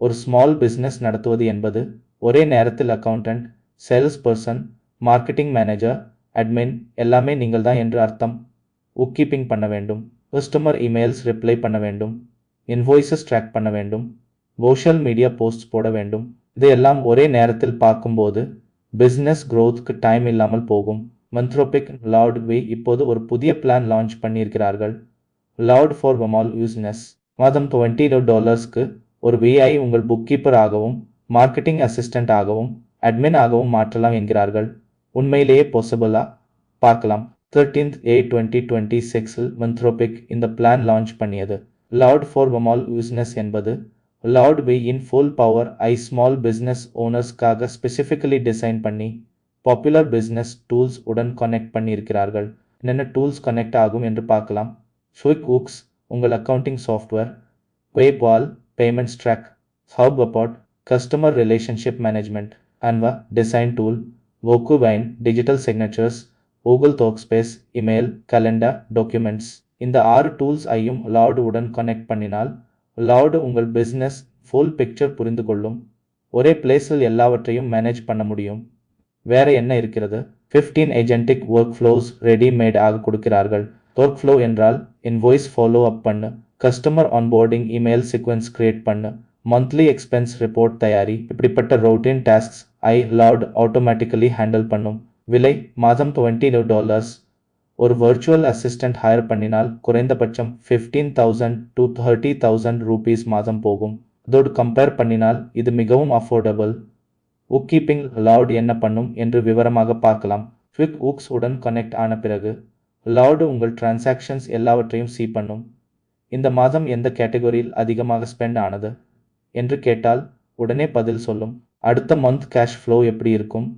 ஒரு small business நடத்துவது என்பது ஒரே நேரத்தில் accountant, sales person, marketing manager, admin எல்லாமே நீங்கள் தான் என்று அர்த்தம். புக் கீப்பிங் பண்ண வேண்டும், கஸ்டமர் இமெயில்ஸ் ரிப்ளை பண்ண வேண்டும், இன்வாய்ஸஸ் ட்ராக் பண்ண வேண்டும், சோஷியல் மீடியா போஸ்ட்ஸ் போட வேண்டும். இதையெல்லாம் ஒரே நேரத்தில் பார்க்கும்போது பிஸ்னஸ் க்ரோத்துக்கு டைம் இல்லாமல் போகும். மந்த்ரோபிக் லவுட் இப்போது ஒரு புதிய பிளான் லான்ச் பண்ணியிருக்கிறார்கள். Claude for small business. மாதம் $20க்கு ஒரு விஐ உங்கள் புக் கீப்பர் ஆகவும் மார்க்கெட்டிங் அசிஸ்டன்ட் ஆகவும் அட்மின் ஆகவும் மாற்றலாம் என்கிறார்கள். உண்மையிலேயே பாசிபிளா? பார்க்கலாம். 13/8/2026 மந்த்ரோபிக் இந்த பிளான் லான்ச் பண்ணியது. லவுட் ஃபார் ஸ்மால் பிசினஸ் என்பது லவுட் இன் ஃபுல் பவர் ஸ்மால் பிசினஸ் ஓனர்ஸ்க்காக ஸ்பெசிஃபிக்கலி டிசைன் பண்ணி பாப்புலர் பிசினஸ் டூல்ஸ் உடன் கனெக்ட் பண்ணியிருக்கிறார்கள். என்னென்ன டூல்ஸ் கனெக்ட் ஆகும் என்று பார்க்கலாம். QuickBooks உங்கள் accounting software, PayPal payments track, HubSpot customer relationship management, Canva design tool, Workbench digital signatures, Google Workspace email, calendar, documents. இந்த 6 டூல்ஸ் ஐயும் லவுட் உடன் கனெக்ட் பண்ணினால் லவுட் உங்கள் பிசினஸ் ஃபுல் பிக்சர் புரிந்து கொள்ளும். ஒரே பிளேஸில் எல்லாவற்றையும் மேனேஜ் பண்ண முடியும். வேற என்ன இருக்கிறது? 15 ஏஜென்டிக் ஒர்க் ஃப்ளோஸ் ரெடிமேட் ஆக கொடுக்கிறார்கள். ஒர்க் ஃப்ளோ என்றால் இன்வாய்ஸ் ஃபாலோ அப் பண்ணு, customer onboarding email sequence create பண்ணு, மந்த்லி எக்ஸ்பென்ஸ் ரிப்போர்ட் தயாரி. இப்படிப்பட்ட routine tasks loud automatically handle பண்ணும். விலை மாதம் $20. ஒரு வர்ச்சுவல் அசிஸ்டன்ட் ஹையர் பண்ணினால் குறைந்தபட்சம் 15,000 to 30,000 ரூபீஸ் மாதம் போகும். அதோடு கம்பேர் பண்ணினால் இது மிகவும் அஃபோர்டபுள். புக் கீப்பிங் லவுட் என்ன பண்ணும் என்று விவரமாக பார்க்கலாம். QuickBooks உடன் கனெக்ட் ஆன பிறகு லவுட் உங்கள் டிரான்சாக்ஷன்ஸ் எல்லாவற்றையும் சீ பண்ணும். இந்த மாதம் எந்த கேட்டகரியில் அதிகமாக ஸ்பெண்ட் ஆனது என்று கேட்டால் உடனே பதில் சொல்லும். அடுத்த மந்த் கேஷ் ஃப்ளோ எப்படி இருக்கும்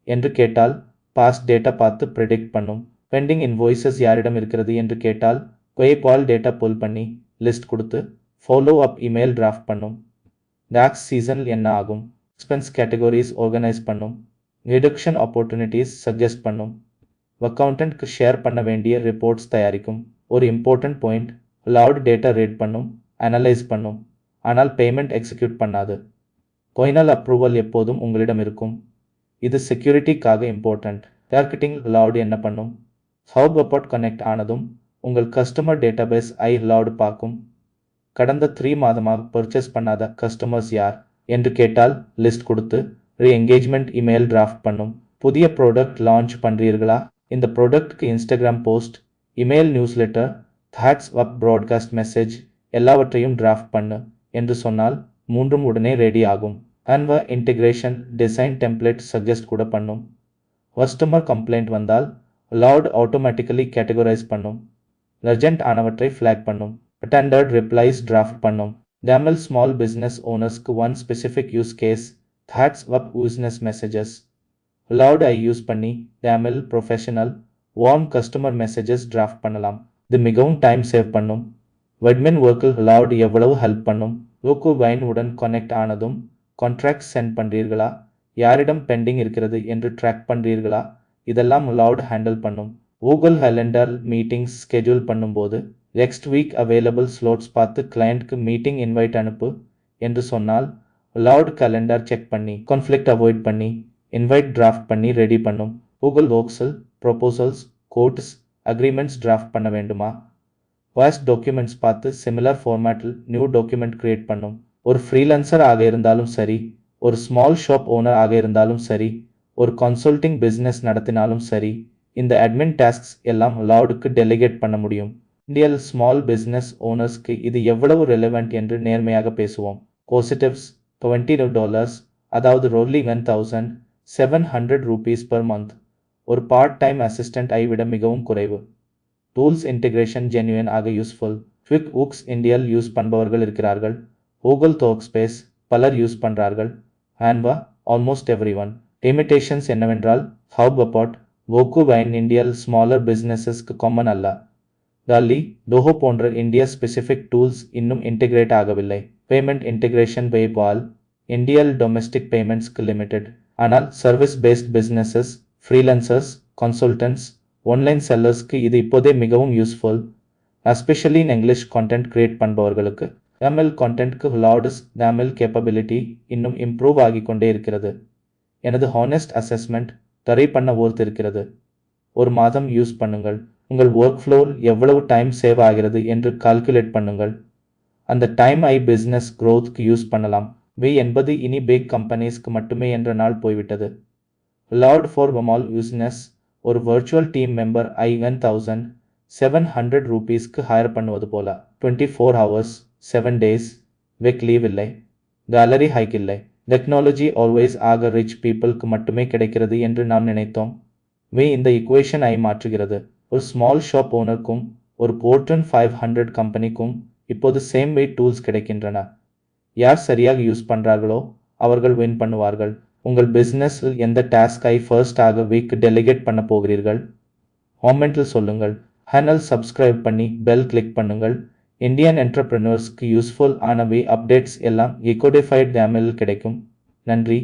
என்று கேட்டால் பாஸ்ட் டேட்டா பார்த்து ப்ரெடிக்ட் பண்ணும். பெண்டிங் இன்வாய்ஸஸ் யாரிடம் இருக்கிறது என்று கேட்டால் PayPal டேட்டா புல் பண்ணி லிஸ்ட் கொடுத்து ஃபாலோ அப் இமெயில் டிராஃப்ட் பண்ணும். டாக்ஸ் சீசனில் என்ன ஆகும், எக்ஸ்பென்ஸ் கேட்டகரிஸ் ஆர்கனைஸ் பண்ணும், ரிடக்ஷன் ஆப்பர்ச்சுனிட்டிஸ் சஜஸ்ட் பண்ணும், அக்கவுண்டன்ட்க்கு ஷேர் பண்ண வேண்டிய ரிப்போர்ட்ஸ் தயாரிக்கும். ஒரு important point, loud data read பண்ணும், அனலைஸ் பண்ணும், ஆனால் பேமெண்ட் எக்ஸிக்யூட் பண்ணாது. ஃபைனல் அப்ரூவல் எப்போதும் உங்களிடம் இருக்கும். இது செக்யூரிட்டிக்காக இம்பார்ட்டன்ட். மார்க்கெட்டிங் லவுட் என்ன பண்ணும்? HubSpot கனெக்ட் ஆனதும் உங்கள் கஸ்டமர் டேட்டாபேஸ் லவுட் பார்க்கும். கடந்த 3 மாதமாக பர்ச்சேஸ் பண்ணாத கஸ்டமர்ஸ் யார் என்று கேட்டால் லிஸ்ட் கொடுத்து ரீஎங்கேஜ்மெண்ட் இமெயில் டிராஃப்ட் பண்ணும். புதிய ப்ராடக்ட் லான்ச் பண்ணுறீர்களா? இந்த ப்ராடக்ட்க்கு Instagram post, email newsletter, WhatsApp broadcast message எல்லாவற்றையும் டிராஃப்ட் பண்ணு என்று சொன்னால் மூன்றும் உடனே ரெடி ஆகும். Canva integration design template suggest கூட பண்ணும். கஸ்டமர் கம்ப்ளைண்ட் வந்தால் லவுட் ஆட்டோமேட்டிக்கலி கேட்டகரைஸ் பண்ணும். அர்ஜென்ட் ஆனவற்றை ஃப்ளாக் பண்ணும். அட்டெண்டட் ரிப்ளைஸ் டிராஃப்ட் பண்ணும். டேமல் ஸ்மால் பிசினஸ் ஓனர்ஸ்க்கு one specific use case, WhatsApp business messages. Claude use பண்ணி Tamil professional warm customer messages draft பண்ணலாம். இது மிகவும் டைம் சேவ் பண்ணும். அட்மின் ஒர்க்கில் லவுட் எவ்வளவு ஹெல்ப் பண்ணும்? Workbench உடன் கனெக்ட் ஆனதும் கான்ட்ராக்ட் சென்ட் பண்ணுறீர்களா, யாரிடம் பெண்டிங் இருக்கிறது என்று ட்ராக் பண்ணுறீர்களா, இதெல்லாம் லவுட் ஹேண்டில் பண்ணும். Google கேலண்டர் மீட்டிங்ஸ் ஸ்கெட்யூல் பண்ணும்போது நெக்ஸ்ட் வீக் அவைலபிள் ஸ்லோட்ஸ் பார்த்து கிளையண்ட்க்கு மீட்டிங் இன்வைட் அனுப்பு என்று சொன்னால் லவுட் கேலண்டர் செக் பண்ணி கான்ஃப்ளிக்ட் அவாய்ட் பண்ணி இன்வைட் டிராஃப்ட் பண்ணி ரெடி பண்ணும். Google Worksல் ப்ரொபோசல்ஸ், கோட்ஸ், அக்ரிமெண்ட்ஸ் டிராஃப்ட் பண்ண வேண்டுமா? பாஸ்ட் டாக்குமெண்ட்ஸ் பார்த்து சிமிலர் ஃபார்மேட்டில் நியூ டாக்குமெண்ட் கிரியேட் பண்ணும். ஒரு ஃப்ரீலான்சர் ஆக இருந்தாலும் சரி, ஒரு ஸ்மால் ஷாப் ஓனர் ஆக இருந்தாலும் சரி, ஒரு கன்சல்டிங் பிஸ்னஸ் நடத்தினாலும் சரி, இந்த அட்மின் டாஸ்க்ஸ் எல்லாம் லவுடுக்கு டெலிகேட் பண்ண முடியும். இந்தியாவில் ஸ்மால் பிஸ்னஸ் ஓனர்ஸ்க்கு இது எவ்வளவு ரெலவெண்ட் என்று நேர்மையாக பேசுவோம். பாசிட்டிவ்ஸ் $20, அதாவது roughly 1,700 ரூபீஸ் per month. ஒரு பார்ட் டைம் அசிஸ்டன்ட் விட மிகவும் குறைவு. டூல்ஸ் இன்டெகிரேஷன் ஜென்யூன் ஆக யூஸ்ஃபுல். QuickBooks இந்தியாவில் யூஸ் பண்ணுபவர்கள் இருக்கிறார்கள். Google Workspace பலர் யூஸ் பண்ணுறார்கள். Canva almost every one. Limitations என்னவென்றால் HubSpot, Workbench இந்தியாவில் ஸ்மாலர் பிஸ்னஸஸ்க்கு காமன் அல்ல. Dali, Doho போன்ற இந்தியா ஸ்பெசிஃபிக் டூல்ஸ் இன்னும் இன்டெகிரேட் ஆகவில்லை. பேமெண்ட் இன்டெகிரேஷன் PayPal இந்தியாவில் டொமெஸ்டிக் பேமெண்ட்ஸ்க்கு லிமிடெட். ஆனால் service based businesses, freelancers, consultants, online செல்லர்ஸ்க்கு இது இப்போதே மிகவும் useful, especially in English content create பண்ணுபவர்களுக்கு. எம்எல் கான்டென்ட்க்கு லார்டஸ் எம்எல் கேப்பபிலிட்டி இன்னும் இம்ப்ரூவ் ஆகிக்கொண்டே இருக்கிறது. எனது ஹானஸ்ட் அசஸ்மெண்ட் தரை பண்ண ஒர்த் இருக்கிறது. ஒரு மாதம் யூஸ் பண்ணுங்கள். உங்கள் ஒர்க் ஃப்ளோவில் எவ்வளவு டைம் சேவ் ஆகிறது என்று கால்குலேட் பண்ணுங்கள். அந்த டைம் பிஸ்னஸ் க்ரோத்க்கு யூஸ் பண்ணலாம். என்பது இனி பிக் கம்பெனிஸ்க்கு மட்டுமே என்ற நாள் போய்விட்டது. லார்ட் ஃபார் ஸ்மால் பிஸ்னஸ் ஒரு வர்ச்சுவல் டீம் மெம்பர் 1700 ரூபீஸ்க்கு ஹையர் பண்ணுவது போல 24 ஹவர்ஸ் 7 டேஸ் வீக் லீவ் இல்லை, கேலரி ஹைக் இல்லை. டெக்னாலஜி ஆல்வேஸ் ஆக ரிச் பீப்புளுக்கு மட்டுமே கிடைக்கிறது என்று நாம் நினைத்தோம். இந்த இக்குவேஷன் மாற்றுகிறது. ஒரு ஸ்மால் ஷாப் ஓனருக்கும் ஒரு Fortune 500 கம்பெனிக்கும் இப்போது சேம் டூல்ஸ் கிடைக்கின்றன. யார் சரியாக யூஸ் பண்றார்களோ அவர்கள் வின் பண்ணுவார்கள். உங்கள் பிசினஸில் எந்த டாஸ்கை ஃபர்ஸ்ட் ஆக வீக் டெலிகேட் பண்ண போகிறீர்கள்? காமெண்ட்டில் சொல்லுங்கள். சேனல் சப்ஸ்கிரைப் பண்ணி பெல் கிளிக் பண்ணுங்கள். இந்தியன் என்டர்பிரனர்ஸ்க்கு யூஸ்ஃபுல் ஆனவை அப்டேட்ஸ் எல்லாம் எக்கோடிஃபைட் தமிழில் கிடைக்கும். நன்றி.